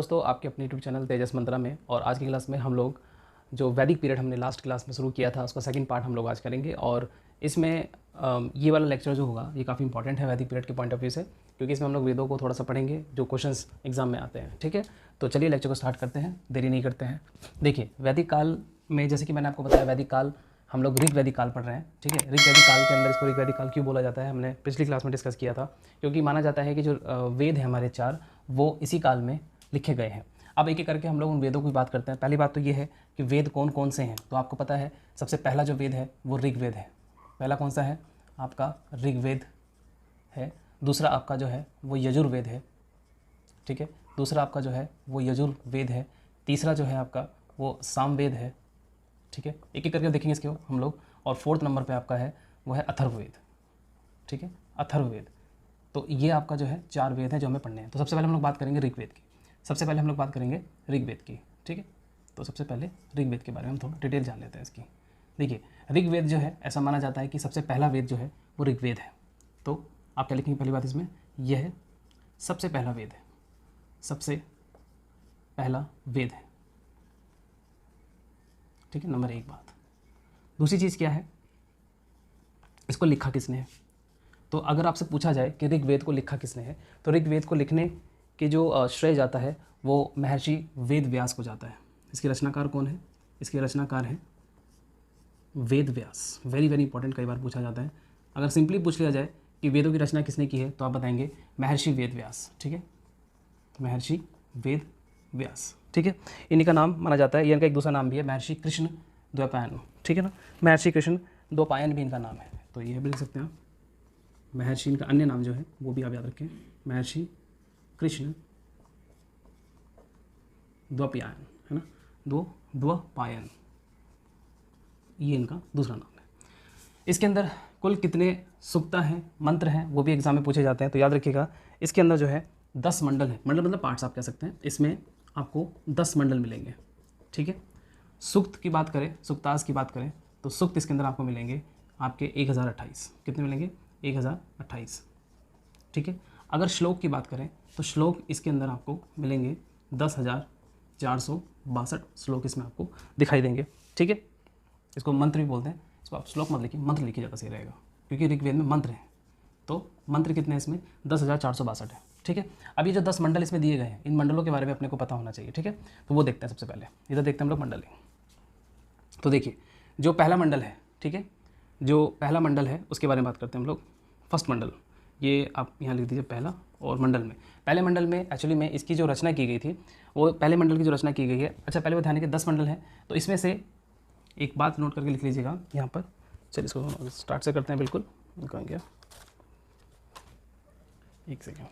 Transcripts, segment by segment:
दोस्तों, आपके अपने यूट्यूब चैनल तेजस मंत्रा में। और आज की क्लास में हम लोग जो वैदिक पीरियड हमने लास्ट क्लास में शुरू किया था उसका सेकंड पार्ट हम लोग आज करेंगे। और इसमें ये वाला लेक्चर जो होगा ये काफ़ी इंपॉर्टेंट है वैदिक पीरियड के पॉइंट ऑफ व्यू से, क्योंकि इसमें हम लोग वेदों को थोड़ा सा पढ़ेंगे जो क्वेश्चंस एग्जाम में आते हैं। ठीक है, तो चलिए लेक्चर को स्टार्ट करते हैं, देरी नहीं करते हैं। देखिए, वैदिक काल में जैसे कि मैंने आपको बताया, वैदिक काल हम लोग ऋग वैदिक काल पढ़ रहे हैं। ठीक है, ऋग वैदिक काल के अंदर इसको ऋग वैदिक काल क्यों बोला जाता है हमने पिछली क्लास में डिस्कस किया था, क्योंकि माना जाता है कि जो वेद है हमारे 4 वो इसी काल में लिखे गए हैं। अब एक एक करके हम लोग उन वेदों की बात करते हैं। पहली बात तो ये है कि वेद कौन कौन से हैं, तो आपको पता है सबसे पहला जो वेद है वो ऋग्वेद है। पहला कौन सा है आपका? ऋग्वेद है। दूसरा आपका जो है वो यजुर्वेद है। ठीक है, दूसरा आपका जो है वो यजुर्वेद है। तीसरा जो है आपका वो सामवेद है। ठीक है, एक एक करके देखेंगे इसके हम लोग। और फोर्थ नंबर पे आपका है वो है अथर्ववेद। ठीक है, अथर्ववेद। तो ये आपका जो है 4 वेद हैं जो हमें पढ़ने हैं। तो सबसे पहले हम लोग बात करेंगे ऋग्वेद की। सबसे पहले हम लोग बात करेंगे ऋग्वेद की। ठीक है, तो सबसे पहले ऋग्वेद के बारे में हम थोड़ा डिटेल जान लेते हैं इसकी। देखिए, ऋग्वेद जो है ऐसा माना जाता है कि सबसे पहला वेद जो है वो ऋग्वेद है। तो आप क्या लिखेंगे? पहली बात इसमें यह है सबसे पहला वेद है, सबसे पहला वेद है। ठीक है, नंबर 1 बात। दूसरी चीज़ क्या है, इसको लिखा किसने है? तो अगर आपसे पूछा जाए कि ऋग्वेद को लिखा किसने है, तो ऋग्वेद को लिखने के जो श्रेय जाता है वो महर्षि वेद व्यास को जाता है। इसके रचनाकार कौन है? इसके रचनाकार हैं Ved Vyas. Very very important, कई बार पूछा जाता है। अगर सिंपली पूछ लिया जाए कि वेदों की रचना किसने की है तो आप बताएंगे महर्षि वेद व्यास। ठीक है, महर्षि वेद व्यास। ठीक है, इन्हीं का नाम माना जाता है। ये इनका एक दूसरा नाम भी है, महर्षि कृष्ण द्वैपायन। ठीक है ना, महर्षि कृष्ण द्वैपायन भी इनका नाम है। तो ये भी लिख सकते हैं आप। महर्षि इनका अन्य नाम जो है वो भी आप याद रखें, महर्षि कृष्ण द्वैपायन, है ना, द्वैपायन, ये इनका दूसरा नाम है। इसके अंदर कुल कितने सूक्ता हैं, मंत्र हैं, वो भी एग्जाम में पूछे जाते हैं। तो याद रखिएगा, इसके अंदर जो है 10 मंडल है। मंडल मतलब पार्ट्स आप कह सकते हैं। इसमें आपको 10 मंडल मिलेंगे। ठीक है, सूक्त की बात करें, सूक्तास की बात करें तो सूक्त इसके अंदर आपको मिलेंगे आपके 1028। कितने मिलेंगे? 1028। ठीक है, अगर श्लोक की बात करें तो श्लोक इसके अंदर आपको मिलेंगे 10,462 श्लोक इसमें आपको दिखाई देंगे। ठीक है, इसको मंत्र भी बोलते हैं। इसको आप श्लोक मत लिखिए, मंत्र लिखिए ज़्यादा सही रहेगा, क्योंकि ऋग्वेद में मंत्र हैं। तो मंत्र कितने हैं इसमें? 10,462 है। ठीक है, अब ये जो 10 मंडल इसमें दिए गए हैं, इन मंडलों के बारे में अपने को पता होना चाहिए। ठीक है, तो वो देखते हैं। सबसे पहले इधर देखते हैं हम लोग मंडल। तो देखिए, जो पहला मंडल है, ठीक है, जो पहला मंडल है उसके बारे में बात करते हैं हम लोग। फर्स्ट मंडल, ये आप यहाँ लिख दीजिए पहला। और मंडल में, पहले मंडल में एक्चुअली में इसकी जो रचना की गई थी वो पहले मंडल की जो रचना की गई है। अच्छा, पहले बताने के 10 मंडल हैं, तो इसमें से एक बात नोट करके लिख लीजिएगा यहाँ पर। चलिए इसको स्टार्ट से करते हैं। बिल्कुल कहेंगे, एक सेकेंड।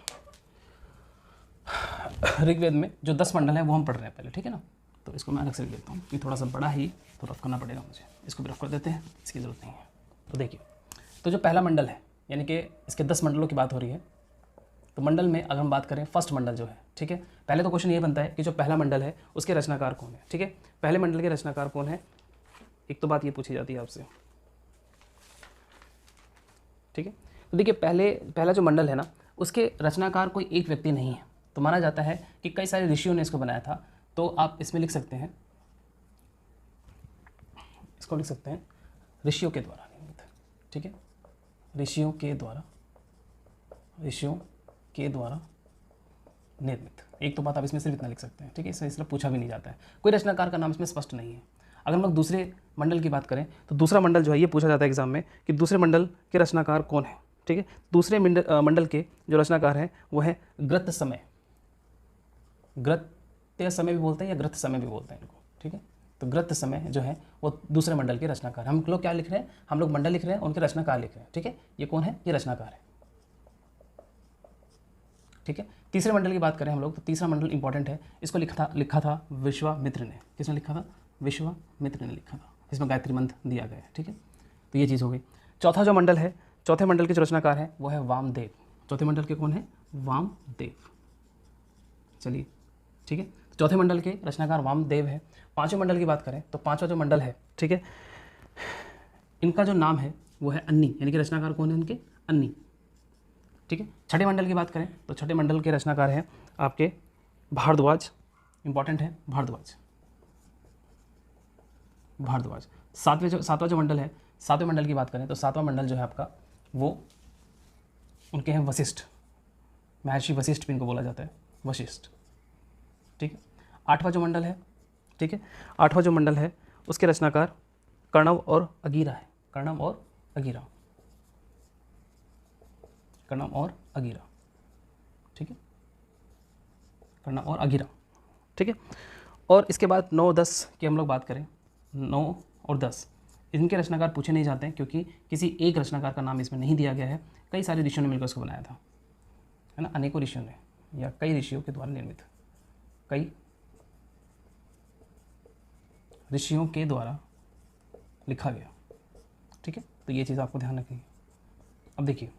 ऋग्वेद में जो 10 मंडल है वो हम पढ़ रहे हैं पहले। ठीक है ना, तो इसको मैं अलग से लिख देता हूँ, ये थोड़ा सा बड़ा ही तो रफ करना पड़ेगा मुझे। इसको भी रफ कर देते हैं, इसकी ज़रूरत नहीं है। तो देखिए, तो जो पहला मंडल है, यानी कि इसके 10 मंडलों की बात हो रही है। तो मंडल में अगर हम बात करें फर्स्ट मंडल जो है, ठीक है, पहले तो क्वेश्चन ये बनता है कि जो पहला मंडल है उसके रचनाकार कौन है। ठीक है, पहले मंडल के रचनाकार कौन है, एक तो बात ये पूछी जाती है आपसे। ठीक है, तो देखिए, पहला जो मंडल है ना उसके रचनाकार कोई एक व्यक्ति नहीं है। तो माना जाता है कि कई सारे ऋषियों ने इसको बनाया था। तो आप इसमें लिख सकते हैं, इसको लिख सकते हैं ऋषियों के द्वारा निर्मित। ठीक है, ऋषियों के द्वारा निर्मित। एक तो बात आप इसमें सिर्फ इतना लिख सकते हैं। ठीक है, इसलिए पूछा भी नहीं जाता है, कोई रचनाकार का नाम इसमें स्पष्ट नहीं है। अगर हम लोग दूसरे मंडल की बात करें तो दूसरा मंडल जो है ये पूछा जाता है एग्जाम में कि दूसरे मंडल के रचनाकार कौन है। ठीक है, दूसरे मंडल के जो रचनाकार हैं वो है ग्रत समय। ग्रत्य समय भी बोलते हैं या ग्रथ समय भी बोलते हैं इनको। ठीक है, तो ग्रत समय जो है वो दूसरे मंडल के रचनाकार। हम लोग क्या लिख रहे हैं? हम लोग मंडल लिख रहे हैं, उनके रचनाकार लिख रहे हैं। ठीक है, ये कौन है? ये रचनाकार है। ठीक है, तीसरे मंडल की बात करें हम लोग तो तीसरा मंडल इंपॉर्टेंट है। इसको लिखा था विश्वामित्र ने। किसने लिखा था? विश्वामित्र ने लिखा था। इसमें गायत्री मंत्र दिया गया है। ठीक है, तो ये चीज़ हो गई। चौथा जो मंडल है, चौथे मंडल के जो रचनाकार हैं वो है वामदेव। चौथे मंडल के कौन है? वामदेव। चलिए, ठीक है, तो चौथे मंडल के रचनाकार वामदेव है। पांचवें मंडल की बात करें तो पांचवा जो मंडल है, ठीक है, इनका जो नाम है वो है अन्नी, यानी कि रचनाकार कौन है इनके? अन्नी। ठीक है, छठे मंडल की बात करें तो छठे मंडल के रचनाकार हैं आपके भारद्वाज इंपॉर्टेंट है भारद्वाज। भारद्वाज सातवां जो मंडल है, सातवें मंडल की बात करें तो सातवां मंडल जो है आपका वो उनके हैं वशिष्ठ, महर्षि वशिष्ठ भी इनको बोला जाता है, वशिष्ठ। ठीक है, आठवां जो मंडल है, ठीक है, आठवां जो मंडल है उसके रचनाकार कर्णव और अगीरा है, कर्णव और अगीरा, कर्णव और अगीरा। ठीक है, कर्णव और अगीरा। ठीक है, और इसके बाद 9 10 की हम लोग बात करें, 9 और 10 इनके रचनाकार पूछे नहीं जाते हैं क्योंकि किसी एक रचनाकार का नाम इसमें नहीं दिया गया है, कई सारे ऋषियों ने मिलकर उसको बनाया था, है ना, अनेकों ऋषियों ने या कई ऋषियों के द्वारा निर्मित, कई ऋषियों के द्वारा लिखा गया। ठीक है, तो ये चीज़ आपको ध्यान रखनी है। अब देखिए,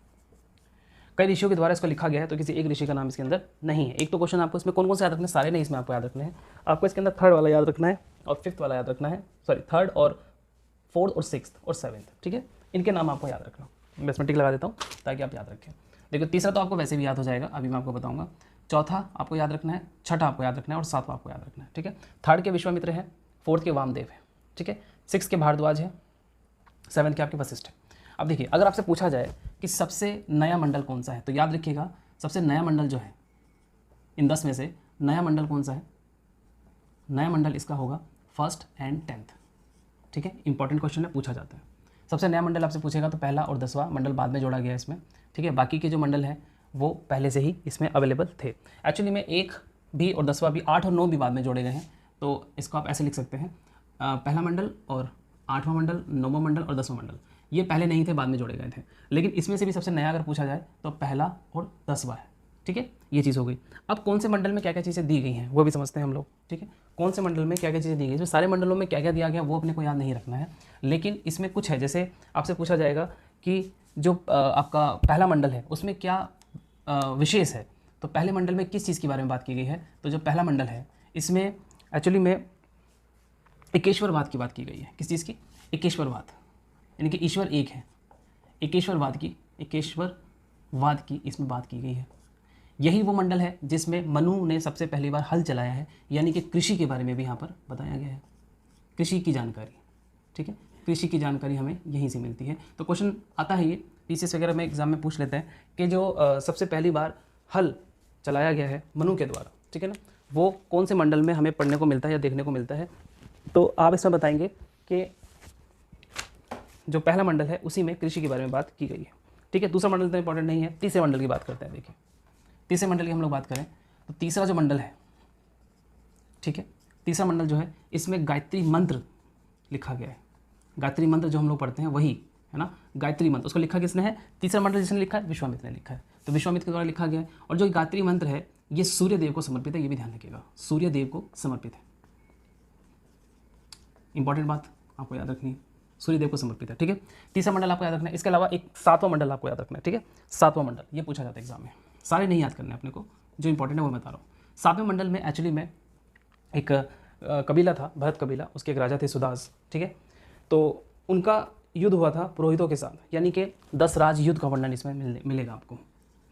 कई ऋषियों के द्वारा इसको लिखा गया है तो किसी एक ऋषि का नाम इसके अंदर नहीं है। एक तो क्वेश्चन आपको इसमें कौन कौन से याद रखने हैं, सारे नहीं इसमें आपको याद रखने हैं। आपको इसके अंदर थर्ड वाला याद रखना है और फिफ्थ वाला याद रखना है, सॉरी थर्ड और फोर्थ और सिक्स्थ और सेवन्थ। ठीक है, इनके नाम आपको याद रखना। मैं इसमें टिक लगा देता हूँ ताकि आप याद रखें। देखो, तीसरा तो आपको वैसे भी याद हो जाएगा, अभी मैं आपको बताऊँगा। चौथा आपको याद रखना है, छठा आपको याद रखना है और सातवां आपको याद रखना है। ठीक है, थर्ड के विश्वामित्र है, फोर्थ के वामदेव है, ठीक है, सिक्स के भारद्वाज है, सेवन्थ के आपके वशिष्ठ है। अब देखिए, अगर आपसे पूछा जाए कि सबसे नया मंडल कौन सा है तो याद रखिएगा सबसे नया मंडल जो है इन 10 में से नया मंडल कौन सा है, नया मंडल इसका होगा फर्स्ट एंड 10th। ठीक है, इंपॉर्टेंट क्वेश्चन है, पूछा जाता है। सबसे नया मंडल आपसे पूछेगा तो पहला और 10वां मंडल बाद में जोड़ा गया है इसमें। ठीक है, बाकी के जो मंडल हैं वो पहले से ही इसमें अवेलेबल थे। एक्चुअली में 1 भी और 10वां भी, 8 और 9 भी बाद में जोड़े गए हैं, तो इसको आप ऐसे लिख सकते हैं, पहला मंडल और 8वां मंडल, 9वां मंडल और 10वां मंडल ये पहले नहीं थे, बाद में जोड़े गए थे। लेकिन इसमें से भी सबसे नया अगर पूछा जाए तो पहला और 10वां है। ठीक है, ये चीज़ हो गई। अब कौन से मंडल में क्या क्या चीज़ें दी गई हैं वो भी समझते हैं हम लोग। ठीक है, कौन से मंडल में क्या क्या चीज़ें दी गई, इसमें सारे मंडलों में क्या क्या दिया गया वो अपने को याद नहीं रखना है, लेकिन इसमें कुछ है। जैसे आपसे पूछा जाएगा कि जो आपका पहला मंडल है उसमें क्या विशेष है, तो पहले मंडल में किस चीज़ के बारे में बात की गई है, तो जो पहला मंडल है इसमें एक्चुअली में एकेश्वरवाद की बात की गई है। किस चीज़ की, एकेश्वरवाद, यानी कि ईश्वर एक है, एकेश्वरवाद की इसमें बात की गई है। यही वो मंडल है जिसमें मनु ने सबसे पहली बार हल चलाया है, यानी कि कृषि के बारे में भी यहाँ पर बताया गया है, कृषि की जानकारी। ठीक है, कृषि की जानकारी हमें यहीं से मिलती है। तो क्वेश्चन आता है ये टीसीएस वगैरह में एग्जाम में पूछ लेते हैं कि जो सबसे पहली बार हल चलाया गया है मनु के द्वारा, ठीक है ना, वो कौन से मंडल में हमें पढ़ने को मिलता है या देखने को मिलता है। तो आप इसमें बताएंगे कि जो पहला मंडल है उसी में कृषि के बारे में बात की गई है। ठीक है, दूसरा मंडल तो इंपॉर्टेंट नहीं है, तीसरे मंडल की बात करते हैं। देखिए, तीसरे मंडल की हम लोग बात करें तो तीसरा जो मंडल है, ठीक है, तीसरा मंडल जो है इसमें गायत्री मंत्र लिखा गया है। गायत्री मंत्र जो हम लोग पढ़ते हैं वही है ना, गायत्री मंत्र, उसको लिखा किसने है, तीसरा मंडल जिसने लिखा है विश्वामित्र ने लिखा है, तो विश्वामित्र के द्वारा लिखा गया है। और जो गायत्री मंत्र है ये सूर्य देव को समर्पित है, ये भी ध्यान रखिएगा, सूर्य देव को समर्पित है। इंपॉर्टेंट बात आपको याद रखनी है, सूर्य देव को समर्पित है। ठीक है, तीसरा मंडल आपको याद रखना है। इसके अलावा एक सातवां मंडल आपको याद रखना है। ठीक है, सातवां मंडल ये पूछा जाता है एग्जाम में, सारे नहीं याद करने अपने को, जो इंपॉर्टेंट है वो मैं बता रहा हूँ। सातवें मंडल में एक्चुअली में एक कबीला था, भरत कबीला, उसके एक राजा थे सुदास। ठीक है, तो उनका युद्ध हुआ था पुरोहितों के साथ, यानी कि 10 राज युद्ध का वर्णन इसमें मिलेगा आपको।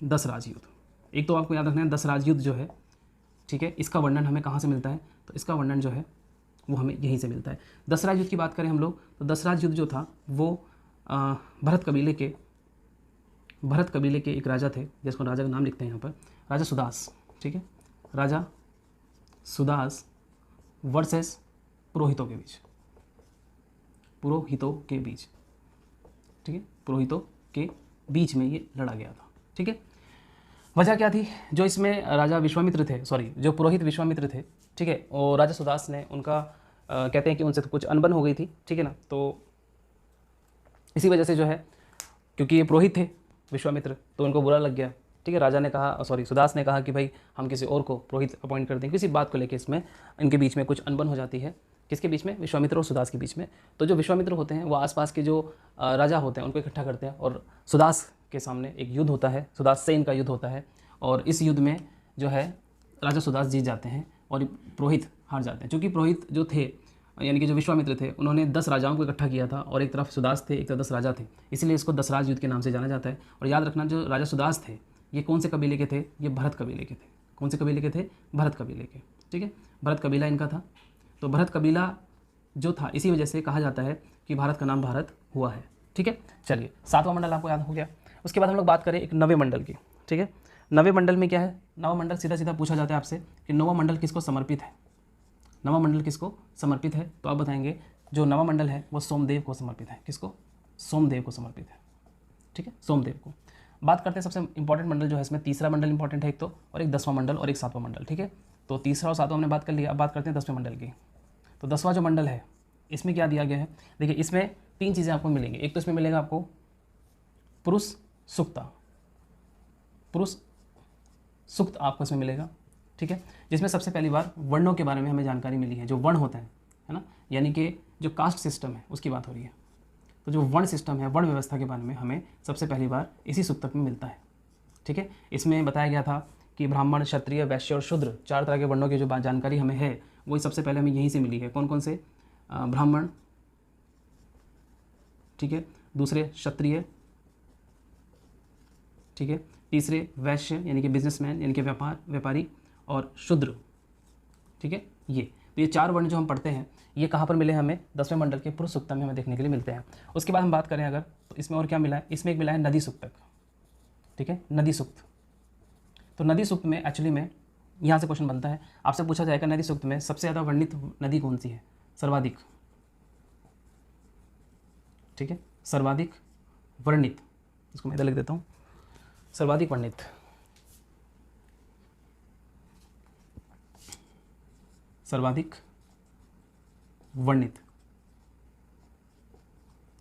10 राज युद्ध, एक तो आपको याद रखना है 10 राज युद्ध जो है, ठीक है, इसका वर्णन हमें कहाँ से मिलता है, तो इसका वर्णन जो है वो हमें यहीं से मिलता है। 10 राज युद्ध की बात करें हम लोग तो 10 राज युद्ध जो था वो भरत कबीले के एक राजा थे, जिसको राजा का नाम लिखते हैं यहाँ पर, राजा सुदास। ठीक है, राजा सुदास वर्सेस पुरोहितों के बीच, ठीक है, पुरोहितों के बीच में ये लड़ा गया था। ठीक है, वजह क्या थी, जो इसमें राजा विश्वामित्र थे, जो पुरोहित विश्वामित्र थे, ठीक है, और राजा सुदास ने उनका कहते हैं कि उनसे तो कुछ अनबन हो गई थी। ठीक है ना, तो इसी वजह से जो है, क्योंकि ये पुरोहित थे विश्वामित्र, तो उनको बुरा लग गया। ठीक है, राजा ने कहा, सुदास ने कहा कि भाई हम किसी और को पुरोहित अपॉइंट कर दें। किसी बात को लेकर इसमें इनके बीच में कुछ अनबन हो जाती है, किसके बीच में, विश्वामित्र और सुदास के बीच में। तो जो विश्वामित्र होते हैं वो आसपास के जो राजा होते हैं उनको इकट्ठा करते हैं और सुदास के सामने एक युद्ध होता है, सुदास से इनका युद्ध होता है, और इस युद्ध में जो है राजा सुदास जीत जाते हैं और पुरोहित हार जाते हैं। क्योंकि पुरोहित जो थे, यानी कि जो विश्वामित्र थे, उन्होंने 10 राजाओं को इकट्ठा किया था, और एक तरफ सुदास थे, एक तरफ 10 राजा थे, इसलिए इसको 10 राज युद्ध के नाम से जाना जाता है। और याद रखना, जो राजा सुदास थे ये कौन से कबीले के थे, ये भरत कबीले के थे। कौन से कबीले के थे, भरत कबीले के। ठीक है, भरत कबीला इनका था। तो भरत कबीला जो था इसी वजह से कहा जाता है कि भारत का नाम भारत हुआ है। ठीक है, चलिए 7वां मंडल आपको याद हो गया। उसके बाद हम लोग बात करें एक नवे मंडल की। ठीक है, नवे मंडल में क्या है, नवा मंडल सीधा सीधा पूछा जाता है आपसे कि नवा मंडल किसको समर्पित है, नवा मंडल किसको समर्पित है, तो आप बताएंगे जो नवा मंडल है वो सोमदेव को समर्पित है। किसको, सोमदेव को समर्पित है। ठीक है, सोमदेव को। बात करते हैं सबसे इंपॉर्टेंट मंडल जो है इसमें, तीसरा मंडल इंपॉर्टेंट है एक तो, और एक 10वां मंडल और एक 7वां मंडल। ठीक है, तो तीसरा और 7वां हमने बात कर लिया। अब बात करते हैं 10वें मंडल की। तो 10वां जो मंडल है इसमें क्या दिया गया है, देखिए इसमें 3 चीज़ें आपको मिलेंगी। एक तो इसमें मिलेगा आपको पुरुष सुक्ता, पुरुष सुक्त आपको इसमें मिलेगा। ठीक है, जिसमें सबसे पहली बार वर्णों के बारे में हमें जानकारी मिली है, जो वर्ण होते हैं, है ना, यानी कि जो कास्ट सिस्टम है उसकी बात हो रही है। तो जो वर्ण सिस्टम है, वर्ण व्यवस्था के बारे में हमें सबसे पहली बार इसी सुक्तक में मिलता है। ठीक है, इसमें बताया गया था कि ब्राह्मण, क्षत्रिय, वैश्य और शूद्र 4 तरह के वर्णों की जो जानकारी हमें है वही सबसे पहले हमें यहीं से मिली है। कौन कौन से, ब्राह्मण, ठीक है, दूसरे क्षत्रिय, ठीक है, तीसरे वैश्य यानी कि बिजनेसमैन यानी कि व्यापारी, और शूद्र। ठीक है, तो ये 4 वर्ण जो हम पढ़ते हैं ये कहाँ पर मिले हमें, 10वें मंडल के पुरुष सूक्तक में हमें देखने के लिए मिलते हैं। उसके बाद हम बात करें अगर, तो इसमें और क्या मिला है, इसमें एक मिला है नदी सूक्तक। ठीक है, नदी सूक्त। तो नदी सूक्त में एक्चुअली में यहाँ से क्वेश्चन बनता है, आपसे पूछा जाएगा नदी सूक्त में सबसे ज़्यादा वर्णित नदी कौन सी है, सर्वाधिक। ठीक है, सर्वाधिक वर्णित, इसको मैं इधर लिख देता हूँ, सर्वाधिक वर्णित, सर्वाधिक वर्णित,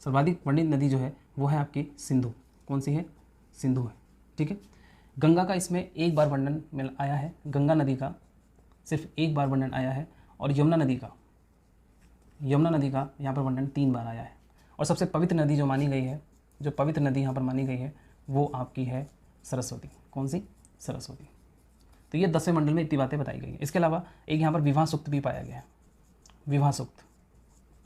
सर्वाधिक वर्णित नदी जो है वो है आपकी सिंधु। कौन सी है, सिंधु है। ठीक है, गंगा का इसमें एक बार वर्णन में आया है, गंगा नदी का सिर्फ एक बार वर्णन आया है, और यमुना नदी का यहाँ पर वर्णन 3 बार आया है। और सबसे पवित्र नदी जो मानी गई है, जो पवित्र नदी यहाँ पर मानी गई है वो आपकी है सरस्वती। कौन सी, सरस्वती। तो ये 10वें मंडल में इतनी बातें बताई गई हैं। इसके अलावा एक यहाँ पर विवाह सूक्त भी पाया गया है, विवाह सूक्त।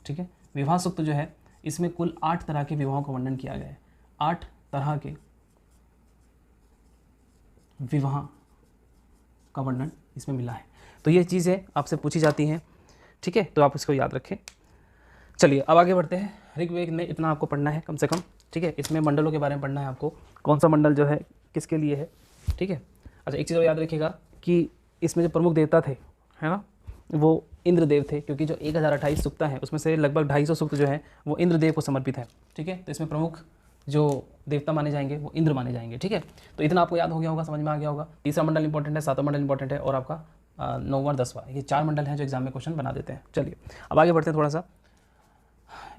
ठीक है, विवाह सूक्त जो है इसमें कुल 8 तरह के विवाहों का वर्णन किया गया है। 8 तरह के विवाह का वर्णन इसमें मिला है। तो ये चीज़ें आपसे पूछी जाती हैं। ठीक है, तो आप इसको याद रखें। चलिए अब आगे बढ़ते हैं। ऋग्वेद में इतना आपको पढ़ना है कम से कम। ठीक है, इसमें मंडलों के बारे में पढ़ना है आपको, कौन सा मंडल जो है किसके लिए है। ठीक है, अच्छा एक चीज़ और याद रखिएगा कि इसमें जो प्रमुख देवता थे, है ना, वो इंद्रदेव थे, क्योंकि जो 1028 सूक्त है उसमें से लगभग 250 सूक्त जो है वो इंद्रदेव को समर्पित है। ठीक है, तो इसमें प्रमुख जो देवता माने जाएंगे वो इंद्र माने जाएंगे। ठीक है, तो इतना आपको याद हो गया होगा, समझ में आ गया होगा। तीसरा मंडल इंपॉर्टेंट है, 7वां मंडल इंपॉर्टेंट है, और आपका 9वां 10वां, ये 4 मंडल हैं जो एग्जाम में क्वेश्चन बना देते हैं। चलिए अब आगे बढ़ते हैं थोड़ा सा।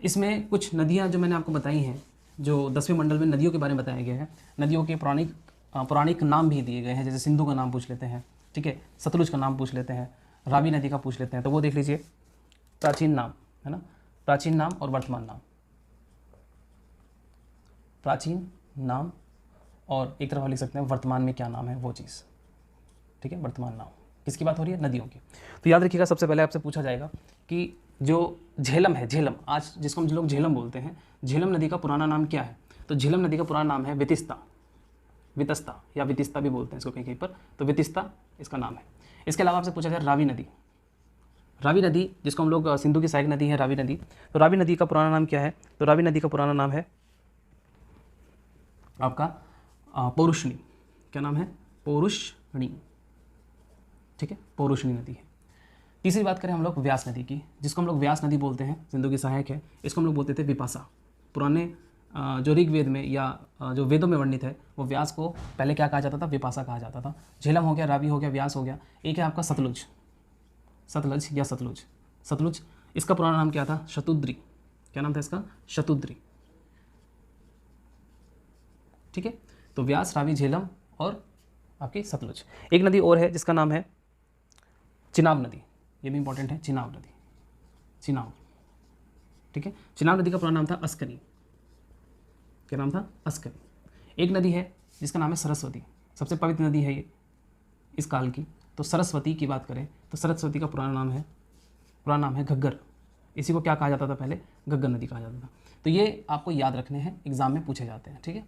इसमें कुछ नदियाँ जो मैंने आपको बताई हैं, जो 10वें मंडल में नदियों के बारे में बताया गया है, नदियों के पौराणिक नाम भी दिए गए हैं। जैसे सिंधु का नाम पूछ लेते हैं, ठीक है, सतलुज का नाम पूछ लेते हैं, रावी नदी का पूछ लेते हैं। तो वो देख लीजिए, प्राचीन नाम, है ना, प्राचीन नाम और वर्तमान नाम, प्राचीन नाम और एक तरफ लिख सकते हैं वर्तमान में क्या नाम है वो चीज़। ठीक है, वर्तमान नाम किसकी बात हो रही है, नदियों की। तो याद रखिएगा, सबसे पहले आपसे पूछा जाएगा कि जो झेलम है, झेलम आज जिसको हम लोग झेलम बोलते हैं, झेलम नदी का पुराना नाम क्या है। तो झेलम नदी का पुराना नाम है वितिस्ता, वितस्ता या वितिस्ता भी बोलते हैं इसको कहीं कहीं पर। तो वितिस्ता इसका नाम है। इसके अलावा आपसे पूछा जाए रावी नदी, रावी नदी जिसको हम लोग सिंधु की सहायक नदी है रावी नदी। तो रावी नदी का पुराना नाम क्या है, तो रावी नदी का पुराना नाम है आपका पौरुषणी। क्या नाम है, पौरुषणी। ठीक है, पौरुषणी नदी है। तीसरी बात करें हम लोग व्यास नदी की, जिसको हम लोग व्यास नदी बोलते हैं, सिंधु की सहायक है। इसको हम लोग बोलते थे विपासा। पुराने जो ऋग्वेद में या जो वेदों में वर्णित है वो व्यास को पहले क्या कहा जाता था, विपासा कहा जाता था। झेलम हो गया, रावी हो गया, व्यास हो गया। एक है आपका सतलुज, सतलज या सतलुज, सतलुज। इसका पुराना नाम क्या था, शतुद्री। क्या नाम था इसका, शतुद्री। ठीक है, तो व्यास, रावी, झेलम और आपकी सतलुज। एक नदी और है जिसका नाम है चिनाब नदी, ये भी इंपॉर्टेंट है, चिनाब नदी, चिनाब। ठीक है, चिनाब नदी का पुराना नाम था अस्कनी। क्या नाम था, अस्कनी। एक नदी है जिसका नाम है सरस्वती, सबसे पवित्र नदी है ये इस काल की। तो सरस्वती की बात करें तो सरस्वती का पुराना नाम है घग्गर। इसी को क्या कहा जाता था पहले, घग्गर नदी कहा जाता था। तो ये आपको याद रखने हैं, एग्जाम में पूछे जाते हैं। ठीक है,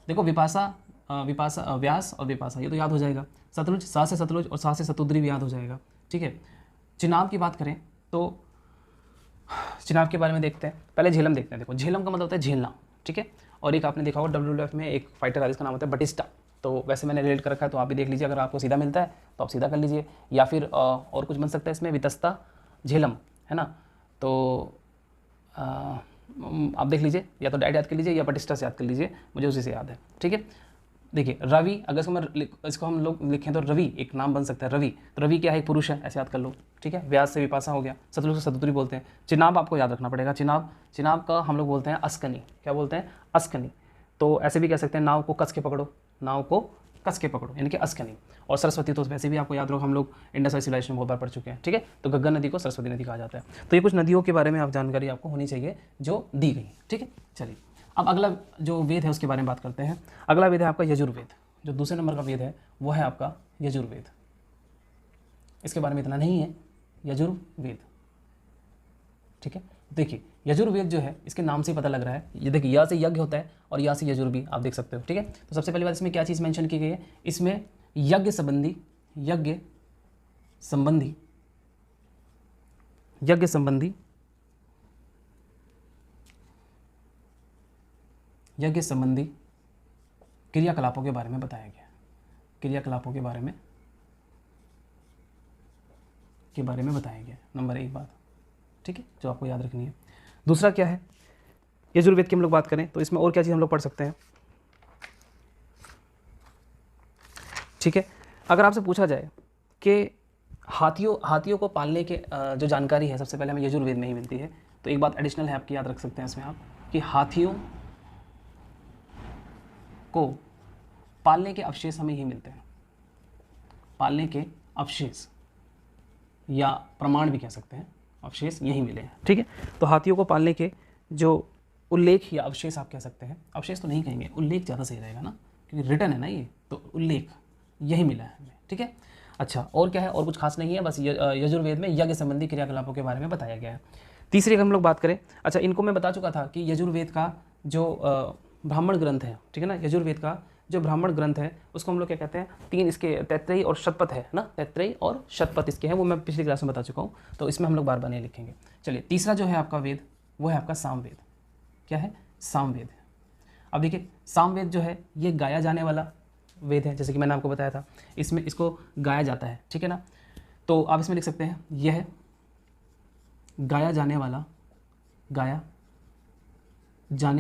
देखो व्यास और विपासा ये तो याद हो जाएगा। सतलुज, सा से सतलुज और सा से सतुद्री भी याद हो जाएगा। ठीक है। चिनाब की बात करें तो चिनाब के बारे में देखते हैं, पहले झेलम देखते हैं। देखो झेलम का मतलब होता है झेलना, ठीक है। और एक आपने देखा होगा WWF में एक फाइटर है जिसका नाम होता है बटिस्टा, तो वैसे मैंने रिलेट कर रखा है, तो आप भी देख लीजिए, अगर आपको सीधा मिलता है तो आप सीधा कर लीजिए, या फिर और कुछ बन सकता है इसमें वितस्ता झेलम, है ना। तो आप देख लीजिए, या तो डायरेक्ट याद कर लीजिए या बटिस्टा से याद कर लीजिए, मुझे उसी से याद है, ठीक है। देखिए रवि, अगर इसको हम लोग लिखें तो रवि एक नाम बन सकता है, रवि। तो रवि क्या है, एक पुरुष है, ऐसे याद कर लो, ठीक है। व्यास से विपाशा हो गया, सतलुज से सतुतरी बोलते हैं। चिनाब आपको याद रखना पड़ेगा, चिनाब का हम लोग बोलते हैं अस्कनी, क्या बोलते हैं, अस्कनी। तो ऐसे भी कह सकते हैं नाव को कस के पकड़ो, नाव को कस के पकड़ो, यानी कि अस्कनी। और सरस्वती तो वैसे भी आपको याद रखो, हम लोग इंडस वैली सिविलाइजेशन बहुत बार पढ़ चुके हैं, ठीक है। तो गंगा नदी को सरस्वती नदी कहा जाता है। तो ये कुछ नदियों के बारे में आप जानकारी आपको होनी चाहिए जो दी गई, ठीक है। चलिए अब अगला जो वेद है उसके बारे में बात करते हैं। अगला वेद है आपका यजुर्वेद। जो दूसरे नंबर का वेद है वो है आपका यजुर्वेद। इसके बारे में इतना नहीं है, यजुर्वेद, ठीक है। देखिए यजुर्वेद जो है इसके नाम से पता लग रहा है, ये देखिए या से यज्ञ होता है और या से यजुर भी आप देख सकते हो, ठीक है। तो सबसे पहली बात इसमें क्या चीज़ मेंशन की गई है, इसमें यज्ञ संबंधी क्रियाकलापों के बारे में बताया गया है, क्रियाकलापों के बारे में बताया गया है, नंबर 1 बात, ठीक है, जो आपको याद रखनी है। दूसरा क्या है, यजुर्वेद की हम लोग बात करें तो इसमें और क्या चीज़ हम लोग पढ़ सकते हैं, ठीक है। अगर आपसे पूछा जाए कि हाथियों को पालने के जो जानकारी है सबसे पहले हमें यजुर्वेद में ही मिलती है, तो एक बात एडिशनल है आपकी, याद रख सकते हैं इसमें आप, कि हाथियों को पालने के अवशेष हमें यही मिलते हैं, पालने के अवशेष या प्रमाण भी कह सकते हैं, अवशेष यही मिले हैं, ठीक है। तो हाथियों को पालने के जो उल्लेख या अवशेष आप कह सकते हैं, अवशेष तो नहीं कहेंगे, उल्लेख ज़्यादा सही रहेगा ना, क्योंकि रिटर्न है ना ये, तो उल्लेख यही मिला है हमें, ठीक है। अच्छा और क्या है, और कुछ खास नहीं है, बस यजुर्वेद में यज्ञ संबंधी क्रियाकलापों के बारे में बताया गया है। तीसरी हम लोग बात करें, अच्छा इनको मैं बता चुका था कि यजुर्वेद का जो ब्राह्मण ग्रंथ है, ठीक है ना, यजुर्वेद का जो ब्राह्मण ग्रंथ है उसको हम लोग क्या कहते हैं, 3 इसके तैत्रेयी और शतपथ है ना, तैत्रेयी और शतपथ इसके हैं, वो मैं पिछली क्लास में बता चुका हूँ, तो इसमें हम लोग बार बार नहीं लिखेंगे। चलिए तीसरा जो है आपका वेद वो है आपका सामवेद। क्या है, सामवेद। अब देखिए सामवेद जो है ये गाया जाने वाला वेद है, जैसे कि मैंने आपको बताया था, इसमें इसको गाया जाता है, ठीक है ना। तो आप इसमें लिख सकते हैं यह गाया जाने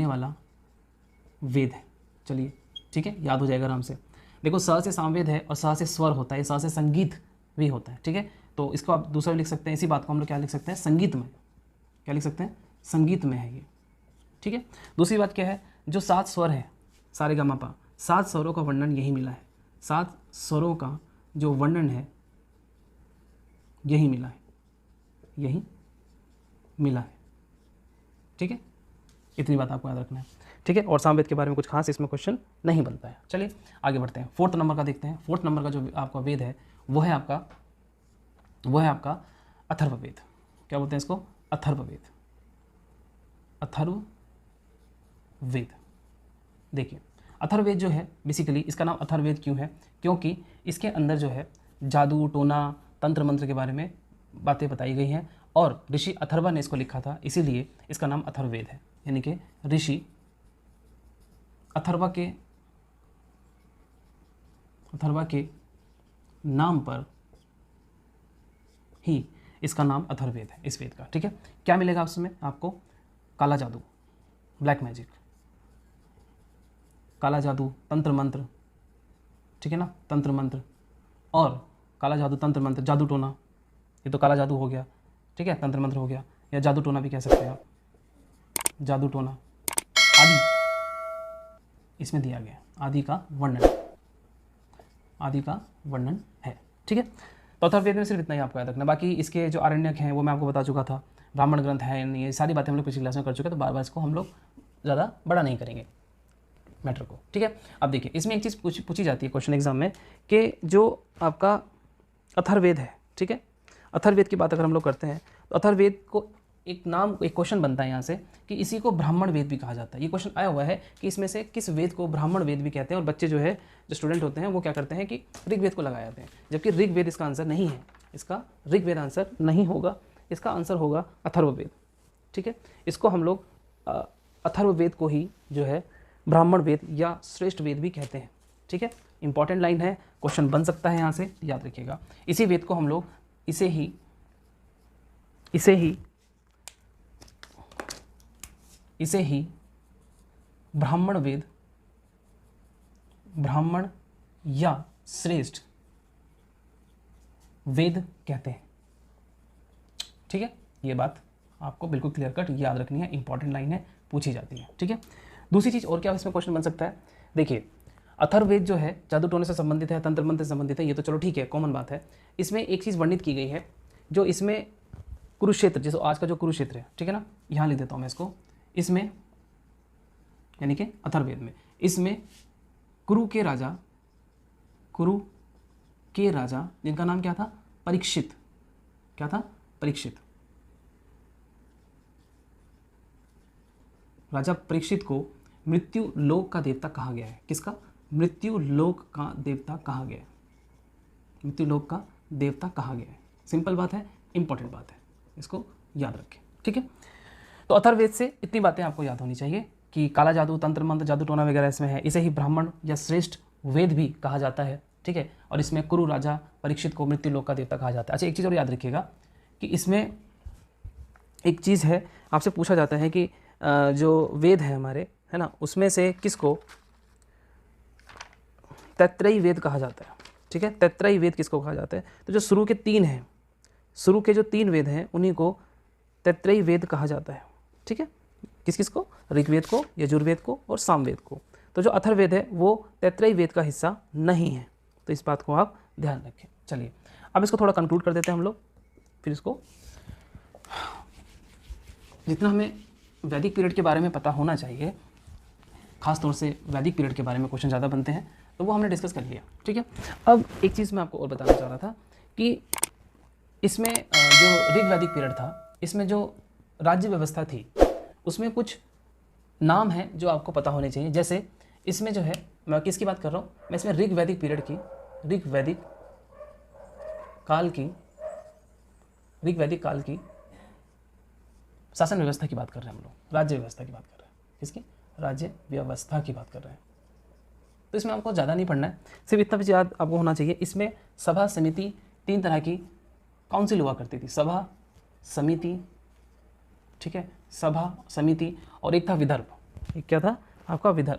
वाला वेद है। चलिए ठीक है, याद हो जाएगा आराम से। देखो स से सामवेद है और स से स्वर होता है, स से संगीत भी होता है, ठीक है। तो इसको आप दूसरा भी लिख सकते हैं, इसी बात को हम लोग क्या लिख सकते हैं, संगीत में, क्या लिख सकते हैं, संगीत में है ये, ठीक है। दूसरी बात क्या है, जो 7 स्वर है सारे गा मा पा, 7 स्वरों का वर्णन यही मिला है, 7 स्वरों का जो वर्णन है यही मिला है, यही मिला है, ठीक है। इतनी बात आपको याद रखना है, ठीक है। और सामवेद के बारे में कुछ खास इसमें क्वेश्चन नहीं बनता है। चलिए आगे बढ़ते हैं, 4th नंबर का देखते हैं। 4th नंबर का जो आपका वेद है वो है आपका अथर्ववेद। क्या बोलते हैं इसको, अथर्ववेद, अथर्ववेद। देखिए अथर्ववेद जो है बेसिकली इसका नाम अथर्ववेद क्यों है, क्योंकि इसके अंदर जो है जादू टोना तंत्र मंत्र के बारे में बातें बताई गई हैं, और ऋषि अथर्वा ने इसको लिखा था, इसीलिए इसका नाम अथर्ववेद है। यानी कि ऋषि अथर्वा के नाम पर ही इसका नाम अथर्ववेद है, इस वेद का, ठीक है। क्या मिलेगा उसमें आपको, काला जादू, ब्लैक मैजिक, काला जादू, तंत्र मंत्र, ठीक है ना, तंत्र मंत्र, और काला जादू तंत्र मंत्र, जादू टोना, ये तो काला जादू हो गया, ठीक है, तंत्र मंत्र हो गया, या जादू टोना भी कह सकते हैं आप, जादू टोना आदि इसमें दिया गया, आदि का वर्णन है, ठीक है। तो अथर्ववेद में सिर्फ इतना ही आपको याद रखना, बाकी इसके जो आरण्यक हैं वो मैं आपको बता चुका था, ब्राह्मण ग्रंथ है, ये सारी बातें हम लोग पिछली क्लास में कर चुके हैं, तो बार बार इसको हम लोग ज़्यादा बड़ा नहीं करेंगे मैटर को, ठीक है। अब देखिए इसमें एक चीज़ पूछी जाती है क्वेश्चन एग्जाम में, कि जो आपका अथर्ववेद है, ठीक है, अथर्ववेद की बात अगर हम लोग करते हैं तो अथर्ववेद को एक क्वेश्चन बनता है यहाँ से कि इसी को ब्राह्मण वेद भी कहा जाता है। ये क्वेश्चन आया हुआ है कि इसमें से किस वेद को ब्राह्मण वेद भी कहते हैं, और बच्चे जो स्टूडेंट होते हैं वो क्या करते हैं कि ऋग्वेद को लगा जाते हैं, जबकि ऋग्वेद इसका आंसर नहीं है, इसका ऋग्वेद आंसर नहीं होगा, इसका आंसर होगा अथर्ववेद। ठीक है, इसको हम लोग अथर्ववेद को ही जो है ब्राह्मण वेद या श्रेष्ठ वेद भी कहते हैं। ठीक है, इंपॉर्टेंट लाइन है, क्वेश्चन बन सकता है यहाँ से, याद रखिएगा। इसी वेद को हम लोग इसे ही ब्राह्मण वेद, ब्राह्मण या श्रेष्ठ वेद कहते हैं। ठीक है, ये बात आपको बिल्कुल क्लियर कट याद रखनी है, इंपॉर्टेंट लाइन है, पूछी जाती है। ठीक है, दूसरी चीज़ और क्या इसमें क्वेश्चन बन सकता है, देखिए अथर्ववेद जो है जादू टोने से संबंधित है, तंत्र मंत्र से संबंधित है, ये तो चलो ठीक है, कॉमन बात है। इसमें एक चीज़ वर्णित की गई है, जो इसमें कुरुक्षेत्र, जैसे आज का जो कुरुक्षेत्र है, ठीक है ना, यहाँ लिख देता हूँ मैं इसको, इसमें यानी कि अथर्ववेद में, इसमें कुरु के राजा जिनका नाम क्या था, परीक्षित, क्या था, परीक्षित, राजा परीक्षित को मृत्यु लोक का देवता कहा गया है। किसका, मृत्यु लोक का देवता कहा गया है, मृत्यु लोक का देवता कहा गया है। सिंपल बात है, इंपॉर्टेंट बात है, इसको याद रखें। ठीक है, तो अथर्ववेद से इतनी बातें आपको याद होनी चाहिए कि काला जादू, तंत्र मंत्र, जादू टोना वगैरह इसमें है। इसे ही ब्राह्मण या श्रेष्ठ वेद भी कहा जाता है। ठीक है, और इसमें कुरु राजा परीक्षित को मृत्यु लोक का देवता कहा जाता है। अच्छा, एक चीज़ और याद रखिएगा कि इसमें एक चीज़ है, आपसे पूछा जाता है कि जो वेद है हमारे, है ना, उसमें से किसको तैत्रेयी वेद कहा जाता है। ठीक है, तैत्रेयी वेद किसको कहा जाता है, तो जो शुरू के 3 हैं, शुरू के जो 3 वेद हैं उन्हीं को तैत्रेयी वेद कहा जाता है। ठीक है, किस किस को, ऋग्वेद को, यजुर्वेद को और सामवेद को। तो जो अथर्ववेद है वो तैत्रेयी वेद का हिस्सा नहीं है, तो इस बात को आप ध्यान रखें। चलिए अब इसको थोड़ा कंक्लूड कर देते हैं हम लोग, फिर इसको जितना हमें वैदिक पीरियड के बारे में पता होना चाहिए, खास तौर से वैदिक पीरियड के बारे में क्वेश्चन ज़्यादा बनते हैं, तो वो हमने डिस्कस कर लिया। ठीक है, अब एक चीज़ मैं आपको और बताना चाह रहा था कि इसमें जो ऋग वैदिक पीरियड था, इसमें जो राज्य व्यवस्था थी उसमें कुछ नाम हैं जो आपको पता होने चाहिए। जैसे इसमें जो है, मैं किसकी बात कर रहा हूँ, मैं इसमें ऋग वैदिक पीरियड की, ऋग वैदिक काल की शासन व्यवस्था की बात कर रहे हैं हम लोग, राज्य व्यवस्था की बात कर रहे हैं। किसकी, राज्य व्यवस्था की बात कर रहे हैं। तो इसमें आपको ज़्यादा नहीं पढ़ना है, सिर्फ इतना भी याद आपको होना चाहिए। इसमें सभा समिति 3 तरह की काउंसिल हुआ करती थी, सभा समिति, ठीक है, सभा समिति, और एक था विदर्भ, एक क्या था आपका, विदथ,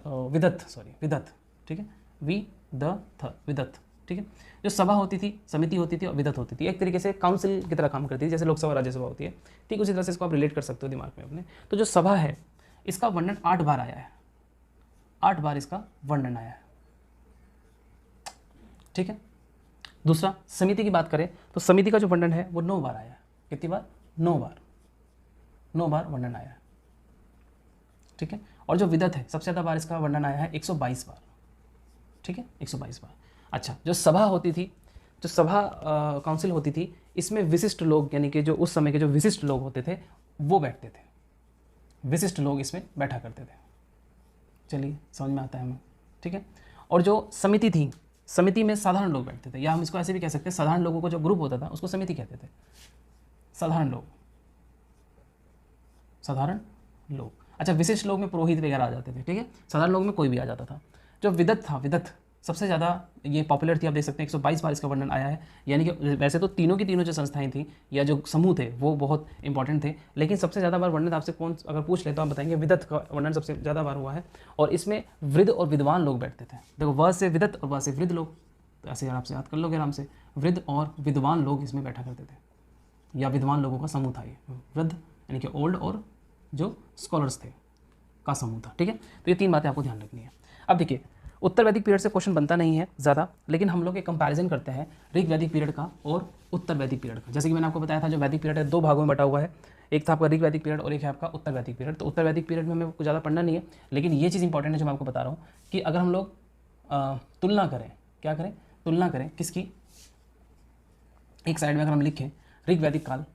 ठीक है, विदथ, ठीक है। जो सभा होती थी, समिति होती थी और विदथ होती थी, एक तरीके से काउंसिल की तरह काम करती थी, जैसे लोकसभा राज्यसभा होती है, ठीक उसी तरह से इसको आप रिलेट कर सकते हो दिमाग में अपने। तो जो सभा है इसका वर्णन 8 बार आया है, 8 बार इसका वर्णन आया है, ठीक है। दूसरा, समिति की बात करें तो समिति का जो वर्णन है वो 9 बार आया है। कितनी बार, 9 बार वर्णन आया है, ठीक है। और जो विदथ है सबसे ज़्यादा बार इसका वर्णन आया है, 122 बार, ठीक है, 122 बार। अच्छा, जो सभा होती थी, जो सभा काउंसिल होती थी, इसमें विशिष्ट लोग, यानी कि जो उस समय के जो विशिष्ट लोग होते थे वो बैठते थे, विशिष्ट लोग इसमें बैठा करते थे। चलिए समझ में आता है हमें, ठीक है। और जो समिति थी, समिति में साधारण लोग बैठते थे, या हम इसको ऐसे भी कह सकते हैं, साधारण लोगों को जो ग्रुप होता था उसको समिति कहते थे, साधारण लोग, साधारण लोग। अच्छा, विशिष्ट लोग में पुरोहित वगैरह आ जाते थे, ठीक है, साधारण लोग में कोई भी आ जाता था। जो विदथ था, विदथ सबसे ज़्यादा ये पॉपुलर थी, आप देख सकते हैं 122 बार इसका वर्णन आया है। यानी कि वैसे तो तीनों की तीनों जो संस्थाएं थी या जो समूह थे वो बहुत इंपॉर्टेंट थे, लेकिन सबसे ज़्यादा बार वर्णन आपसे कौन अगर पूछ ले तो आप बताएंगे विदथ का वर्णन सबसे ज़्यादा बार हुआ है। और इसमें वृद्ध और विद्वान लोग बैठते थे। देखो, व से विदथ और व से वृद्ध लोग, तो ऐसे आपसे याद कर लोगे आराम से, वृद्ध और विद्वान लोग इसमें बैठा करते थे, या विद्वान लोगों का समूह था ये, वृद्ध यानी कि ओल्ड और जो स्कॉलर्स थे का समूह था, ठीक है। तो ये 3 बातें आपको ध्यान रखनी है। अब देखिए, उत्तर वैदिक पीरियड से क्वेश्चन बनता नहीं है ज़्यादा, लेकिन हम लोग एक कंपैरिजन करते हैं ऋग वैदिक पीरियड का और उत्तर वैदिक पीरियड का। जैसे कि मैंने आपको बताया था, जो वैदिक पीरियड है 2 भागों में बटा हुआ है, एक था आपका ऋग वैदिक पीरियड और एक है आपका उत्तर वैदिक पीरियड। तो उत्तर वैदिक पीरियड में हमें कुछ ज़्यादा पढ़ना नहीं है, लेकिन ये चीज़ इंपॉर्टेंट है जो मैं आपको बता रहा हूँ कि अगर हम लोग तुलना करें, क्या करें, तुलना करें किसकी, एक साइड में अगर हम लिखें ऋग वैदिक काल